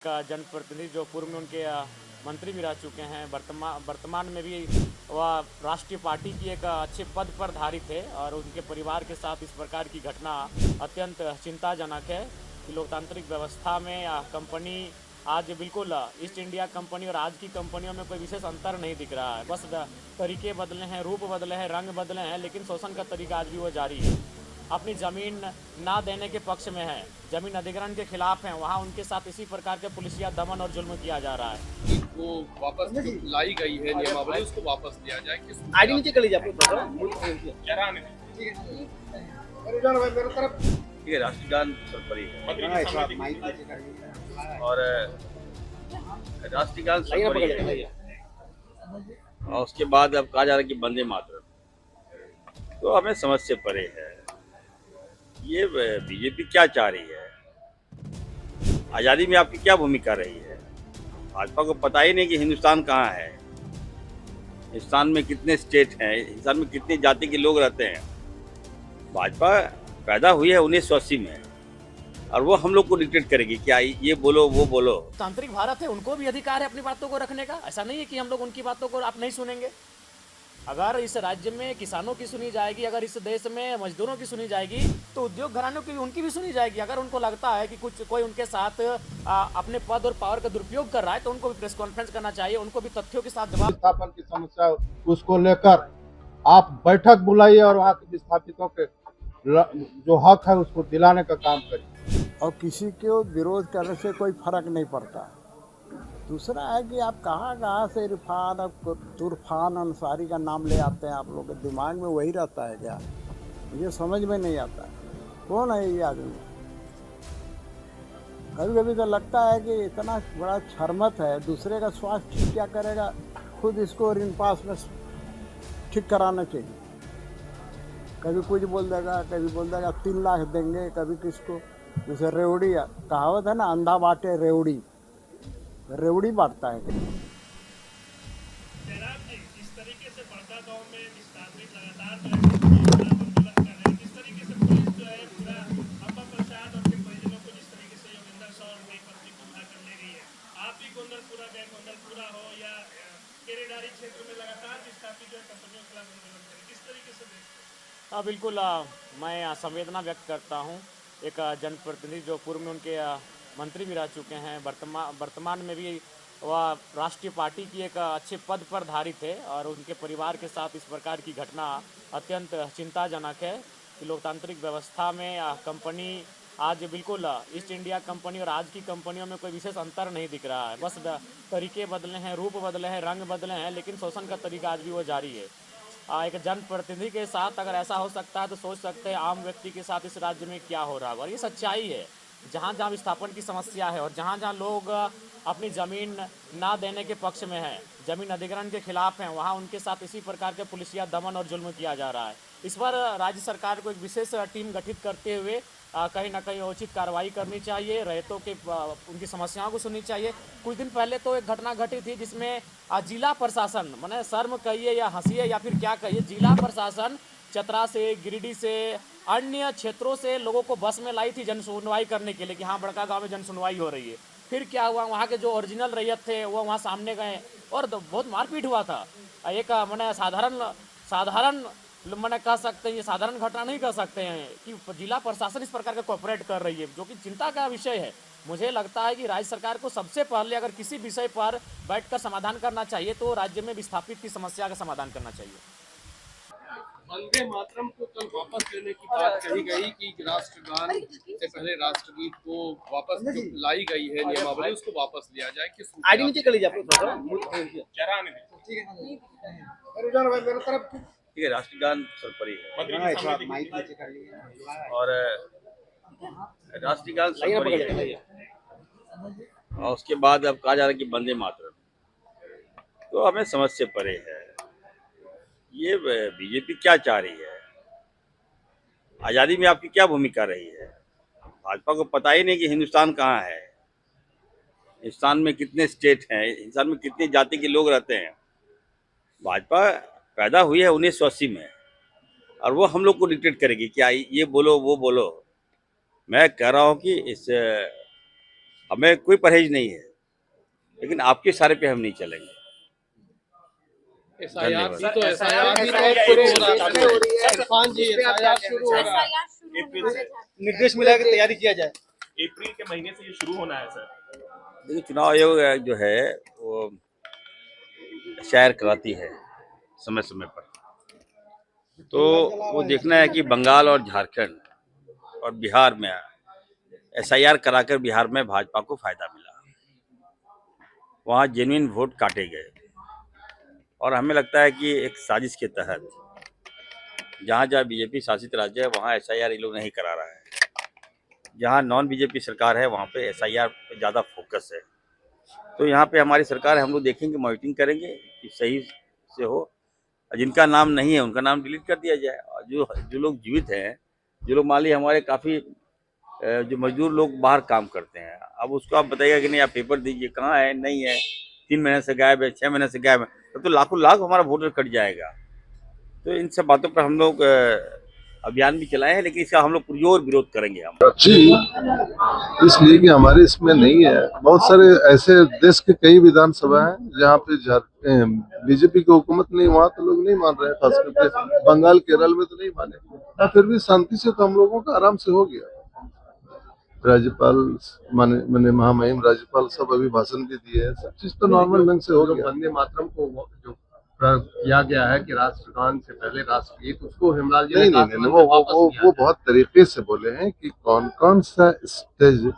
का जनप्रतिनिधि जो पूर्व में उनके मंत्री भी रह चुके हैं, वर्तमान में भी वह राष्ट्रीय पार्टी की एक अच्छे पद पर धारित थे और उनके परिवार के साथ इस प्रकार की घटना अत्यंत चिंताजनक है कि लोकतांत्रिक व्यवस्था में कंपनी आज बिल्कुल ईस्ट इंडिया कंपनी और आज की कंपनियों में कोई विशेष अंतर नहीं दिख रहा है। बस तरीके बदले हैं, रूप बदले हैं, रंग बदले हैं, लेकिन शोषण का तरीका आज भी वो जारी है। अपनी ज़मीन ना देने के पक्ष में है, ज़मीन अधिग्रहण के खिलाफ हैं, वहाँ उनके साथ इसी प्रकार के पुलिसिया दमन और जुल्म किया जा रहा है। वो वापस जो लाई गई है नियमावली उसको वापस लिया जाए। किस आगे नीचे कर लीजिए आप ठीक है, राष्ट्रगान सर्वोपरि है और राष्ट्रगान सर्वोपरि है और उसके बाद अब कहा जा रहा है कि वंदे मातरम, तो हमें समझ से परे है। ये बीजेपी क्या चाह रही है? आज़ादी में आपकी क्या भूमिका रही है? भाजपा को पता ही नहीं कि हिंदुस्तान कहाँ है, हिंदुस्तान में कितने स्टेट हैं, हिंदुस्तान में कितनी जाति के लोग रहते हैं। भाजपा पैदा हुई है 1980 में और वो हम लोग को डिक्टेट करेगी क्या ये बोलो वो बोलो। तांत्रिक भारत है, उनको भी अधिकार है अपनी बातों को रखने का। ऐसा नहीं है कि हम लोग उनकी बातों को आप नहीं सुनेंगे। अगर इस राज्य में किसानों की सुनी जाएगी, अगर इस देश में मजदूरों की सुनी जाएगी, तो उद्योग घरानों की उनकी भी सुनी जाएगी। अगर उनको लगता है कि कोई उनके साथ अपने पद और पावर का दुरुपयोग कर रहा है, तो उनको भी प्रेस कॉन्फ्रेंस करना चाहिए, उनको भी तथ्यों के साथ जवाब। विस्थापन की समस्या उसको लेकर आप बैठक बुलाइए और वहाँ के विस्थापितों के जो हक है उसको दिलाने का काम करिए। और किसी को विरोध करने से कोई फर्क नहीं पड़ता। दूसरा है कि आप कहाँ से इरफान और तुरफान अंसारी का नाम ले आते हैं, आप लोग के दिमाग में वही रहता है क्या? मुझे समझ में नहीं आता कौन है ये आदमी। कभी कभी तो लगता है कि इतना बड़ा छरमत है, दूसरे का स्वास्थ्य ठीक क्या करेगा, खुद इसको ऋण पास में ठीक कराना चाहिए। कभी कुछ बोल देगा, कभी बोल देगा 3 लाख देंगे, कभी किसको। जैसे रेवड़ी कहावत है ना, अंधा बांटे रेवड़ी, रेवड़ी बांटता है। जिस तरीके से बड़का गांव में विस्थापित लगातार जो है आंदोलन कर रहे हैं, जिस तरीके से पुलिस जो है पूरा अम्बा प्रसाद और उनके परिजनों को जिस तरीके से योगेंद्र सौ और नई पत्नी को उठा कर ले रही है। आप भी गोंदलपुरा गए, गोंदलपुरा हो या केरेडारी क्षेत्र में लगातार विस्थापित जो है कंपनियों के खिलाफ आंदोलन करें, किस तरीके से देखते हैं? हाँ बिल्कुल, मैं संवेदना व्यक्त करता हूँ। एक जनप्रतिनिधि जो पूर्व में उनके मंत्री भी रह चुके हैं, वर्तमान में भी वह राष्ट्रीय पार्टी की एक अच्छे पद पर धारित थे और उनके परिवार के साथ इस प्रकार की घटना अत्यंत चिंताजनक है कि लोकतांत्रिक व्यवस्था में कंपनी आज बिल्कुल ईस्ट इंडिया कंपनी और आज की कंपनियों में कोई विशेष अंतर नहीं दिख रहा है। बस तरीके बदले हैं, रूप बदले हैं, रंग बदले हैं, लेकिन शोषण का तरीका आज भी वो जारी है। एक जनप्रतिनिधि के साथ अगर ऐसा हो सकता है तो सोच सकते हैं आम व्यक्ति के साथ इस राज्य में क्या हो रहा है। और ये सच्चाई है, जहाँ जहाँ विस्थापन की समस्या है और जहाँ जहाँ लोग अपनी ज़मीन ना देने के पक्ष में है, ज़मीन अधिग्रहण के खिलाफ हैं, वहाँ उनके साथ इसी प्रकार के पुलिसिया दमन और जुल्म किया जा रहा है। इस पर राज्य सरकार को एक विशेष टीम गठित करते हुए कहीं ना कहीं उचित कार्रवाई करनी चाहिए, रैयतों के उनकी समस्याओं को सुननी चाहिए। कुछ दिन पहले तो एक घटना घटी थी जिसमें जिला प्रशासन, माने शर्म कहिए या हंसिए या फिर क्या कहिए, जिला प्रशासन चतरा से, गिरिडीह से, अन्य क्षेत्रों से लोगों को बस में लाई थी जन सुनवाई करने के लिए कि हाँ बड़का गांव में जन सुनवाई हो रही है। फिर क्या हुआ, वहाँ के जो ओरिजिनल रैयत थे वो वहाँ सामने गए और बहुत मारपीट हुआ था। एक मैंने साधारण मैंने कह सकते हैं, ये साधारण घटना नहीं कह सकते हैं कि जिला प्रशासन इस प्रकार का कोऑपरेट कर रही है, जो कि चिंता का विषय है। मुझे लगता है कि राज्य सरकार को सबसे पहले अगर किसी विषय पर बैठकर समाधान करना चाहिए तो राज्य में विस्थापित की समस्या का समाधान करना चाहिए। वंदे मातरम को कल वापस लेने की बात कही गई कि राष्ट्रगान से पहले राष्ट्रगीत को वापस जो लाई गई है नियमावली उसको वापस लिया जाए। किस आगे नीचे कर लीजिए आप ठीक है, राष्ट्रगान सर्वोपरि है और राष्ट्रगान सर्वोपरि है और उसके बाद अब कहा जा रहा है कि वंदे मातरम, तो हमें समझ से परे है। ये बीजेपी क्या चाह रही है? आज़ादी में आपकी क्या भूमिका रही है? भाजपा को पता ही नहीं कि हिंदुस्तान कहाँ है, हिंदुस्तान में कितने स्टेट हैं, हिंदुस्तान में कितनी जाति के लोग रहते हैं। भाजपा पैदा हुई है 1980 में और वो हम लोग को डिक्टेट करेगी क्या ये बोलो वो बोलो। मैं कह रहा हूँ कि इस हमें कोई परहेज नहीं है, लेकिन आपके इशारे पे हम नहीं चलेंगे। एसआईआर धन्यवाद। भी तो एसआईआर भी तो शुरू हो रहा है। इरफान जी, एसआईआर शुरू हो रहा है। अप्रैल से निर्देश मिला है कि तैयारी किया जाए। अप्रैल के महीने से ये शुरू होना है सर। देखिए, चुनाव आयोग जो है वो शायर कराती है समय समय पर, तो वो देखना है कि बंगाल और झारखंड और बिहार में एसआईआर कराकर बिहार में भाजपा को फायदा मिला, वहाँ जेन्युइन वोट काटे गए। और हमें लगता है कि एक साजिश के तहत जहाँ जहाँ बीजेपी शासित राज्य है वहाँ एसआईआर ये लोग नहीं करा रहा है, जहाँ नॉन बीजेपी सरकार है वहाँ पे एसआईआर पे ज़्यादा फोकस है। तो यहाँ पे हमारी सरकार है, हम लोग देखेंगे, मॉनिटरिंग करेंगे कि सही से हो। जिनका नाम नहीं है उनका नाम डिलीट कर दिया जाए, और जो लोग जीवित हैं, जो लोग मान लीजिए हमारे काफ़ी जो मजदूर लोग बाहर काम करते हैं, अब उसको आप बताइएगा कि नहीं आप पेपर दीजिए, कहाँ है, नहीं है, 3 महीने से गायब है, 6 महीने से गायब है, तब तो लाखों लाख हमारा वोटर कट जाएगा। तो इन सब बातों पर हम लोग अभियान भी चलाए हैं, लेकिन इसका हम लोग पुरजोर विरोध करेंगे हम जी, इसलिए कि हमारे इसमें नहीं है। बहुत सारे ऐसे देश के कई विधानसभा हैं जहाँ पे बीजेपी की हुकूमत नहीं, वहाँ तो लोग नहीं मान रहे हैं, खास करके बंगाल केरल में तो नहीं माने, और फिर भी शांति से तो हम लोगों का आराम से हो गया। राज्यपाल माने महामहिम राज्यपाल सब अभी भाषण भी दिए हैं, सब चीज तो नॉर्मल ढंग से हो गया। वंदे मातरम को जो प्रयोग किया गया है कि राष्ट्रगान से पहले राष्ट्रगीत, उसको हिमलाल जी ने नहीं, वो बहुत तरीके से बोले हैं कि कौन कौन सा स्टेज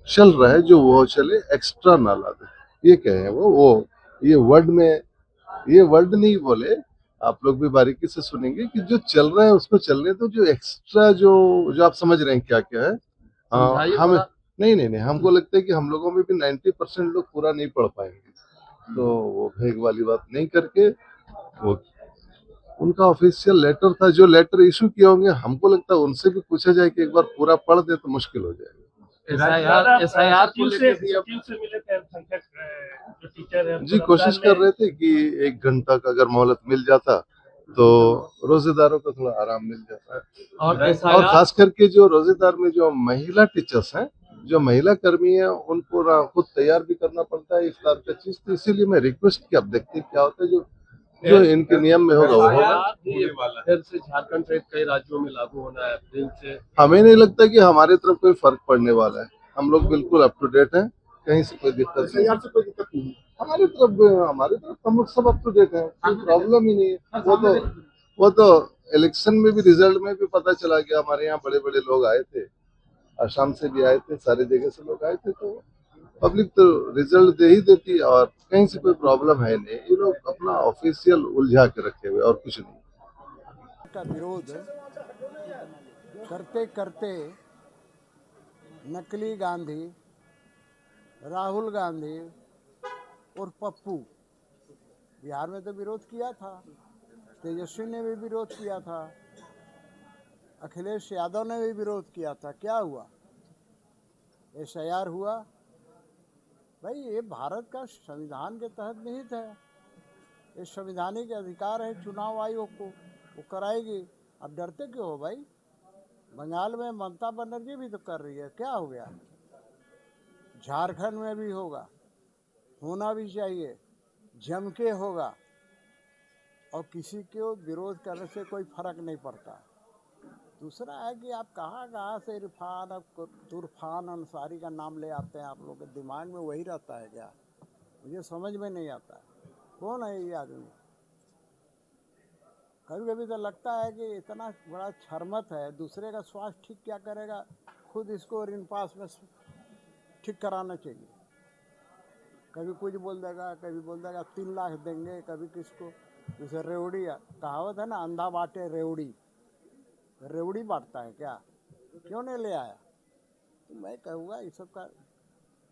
चल रहा है जो वो चले, एक्स्ट्रा ना ला दे, ये कहे हैं वो ये वर्ड नहीं बोले। आप लोग भी बारीकी से सुनेंगे कि जो चल रहा है उसको चलने दो, जो एक्स्ट्रा जो आप समझ रहे हैं क्या क्या है। हम नहीं, हमको लगता है कि हम लोगों में भी 90% लोग पूरा नहीं पढ़ पाएंगे, तो वो भेग वाली बात नहीं करके, वो उनका ऑफिशियल लेटर था, जो लेटर इशू किए होंगे, हमको लगता है उनसे भी पूछा जाए कि एक बार पूरा पढ़ दे तो मुश्किल हो जाएगा। एसआईआर जी, कोशिश कर रहे थे कि 1 घंटा का अगर मोहलत मिल जाता तो रोजेदारों को थोड़ा आराम मिल जाता है, और खास करके जो रोजेदार में जो महिला टीचर्स हैं, जो महिला कर्मी है, उनको खुद तैयार भी करना पड़ता है इफ्तार का चीज, तो इसीलिए मैं रिक्वेस्ट किया, अब देखते क्या होता है, जो इनके नियम में होगा वो होगा। फिर से झारखंड सहित कई राज्यों में लागू होना है अप्रैल से। हमें नहीं लगता कि हमारे तरफ कोई फर्क पड़ने वाला है, हम लोग बिल्कुल अप टू डेट हैं, कहीं से कोई दिक्कत नहीं। हमारे तरफ हम लोग सब अप टू डेट है, कोई प्रॉब्लम ही नहीं है। वो तो इलेक्शन में भी रिजल्ट में भी पता चला गया, हमारे यहाँ बड़े बड़े लोग आए थे, आसाम से भी आए थे, सारी जगह से लोग आए थे, तो पब्लिक तो रिजल्ट दे ही देती है, और कहीं से कोई प्रॉब्लम है नहीं। ये लोग अपना ऑफिशियल उलझा के रखे हुए और कुछ नहीं। का विरोध करते करते नकली गांधी, राहुल गांधी और पप्पू बिहार में तो विरोध किया था, तेजस्वी ने भी विरोध किया था, अखिलेश यादव ने भी विरोध किया था। क्या हुआ? एसआईआर हुआ। भाई, ये भारत का संविधान के तहत निहित है, ये संवैधानिक अधिकार है चुनाव आयोग को, वो कराएगी। अब डरते क्यों हो भाई? बंगाल में ममता बनर्जी भी तो कर रही है, क्या हो गया? झारखंड में भी होगा, होना भी चाहिए, जम के होगा, और किसी को विरोध करने से कोई फर्क नहीं पड़ता। दूसरा है कि आप कहाँ से इरफान और तुरफान अंसारी का नाम ले आते हैं, आप लोग के दिमाग में वही रहता है क्या? मुझे समझ में नहीं आता है कौन है ये आदमी। कभी कभी तो लगता है कि इतना बड़ा छरमत है, दूसरे का स्वास्थ्य ठीक क्या करेगा, खुद इसको ऋण पास में ठीक कराना चाहिए। कभी कुछ बोल देगा, कभी बोल देगा 3 लाख देंगे, कभी किसको, जैसे रेवड़ी कहावत है ना, अंधा बांटे रेवड़ी, रेवड़ी बांटता है क्या? क्यों नहीं ले आया? तो मैं कहूँगा इस सब का,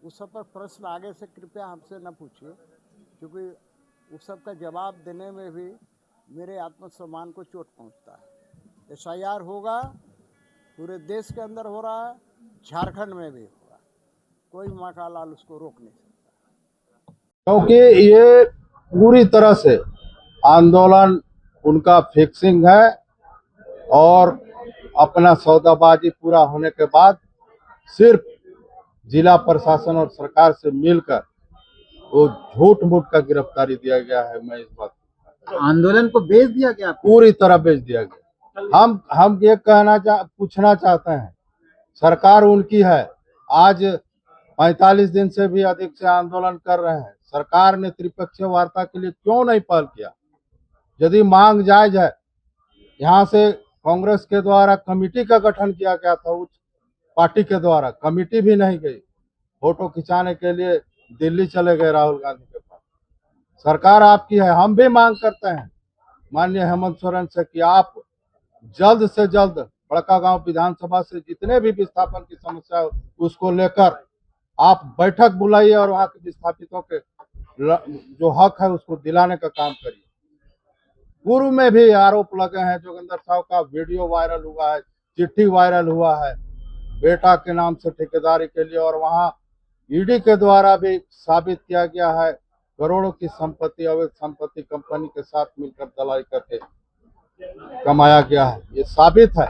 उस सब पर प्रश्न आगे से कृपया हमसे न पूछिए, क्योंकि उस सब का जवाब देने में भी मेरे आत्मसम्मान को चोट पहुँचता है। एसआईआर होगा, पूरे देश के अंदर हो रहा है, झारखंड में भी होगा, कोई माकालाल उसको रोक नहीं सकता, क्योंकि ये पूरी तरह से आंदोलन उनका फिक्सिंग है, और अपना सौदाबाजी पूरा होने के बाद सिर्फ जिला प्रशासन और सरकार से मिलकर वो झूठ मूठ का गिरफ्तारी दिया गया है। मैं इस बात आंदोलन को बेच दिया गया। पूरी तरह बेच दिया गया। हम ये पूछना चाहते हैं, सरकार उनकी है, आज 45 दिन से भी अधिक से आंदोलन कर रहे हैं, सरकार ने त्रिपक्षीय वार्ता के लिए क्यों नहीं पहल किया? यदि मांग जायज है, यहाँ से कांग्रेस के द्वारा कमेटी का गठन किया गया था, उच्च पार्टी के द्वारा कमेटी भी नहीं गई, फोटो खिंचाने के लिए दिल्ली चले गए राहुल गांधी के पास। सरकार आपकी है, हम भी मांग करते हैं माननीय हेमंत सोरेन से कि आप जल्द से जल्द बड़कागांव विधानसभा से जितने भी विस्थापन की समस्या है उसको लेकर आप बैठक बुलाइए और वहां के विस्थापितों के जो हक है उसको दिलाने का काम करिए। पूर्व में भी आरोप लगे हैं, जोगिंदर साहू का वीडियो वायरल हुआ है, चिट्ठी वायरल हुआ है बेटा के नाम से ठेकेदारी के लिए, और वहां ईडी के द्वारा भी साबित किया गया है करोड़ों की संपत्ति, अवैध संपत्ति कंपनी के साथ मिलकर दलाली करके कमाया गया है। ये साबित है।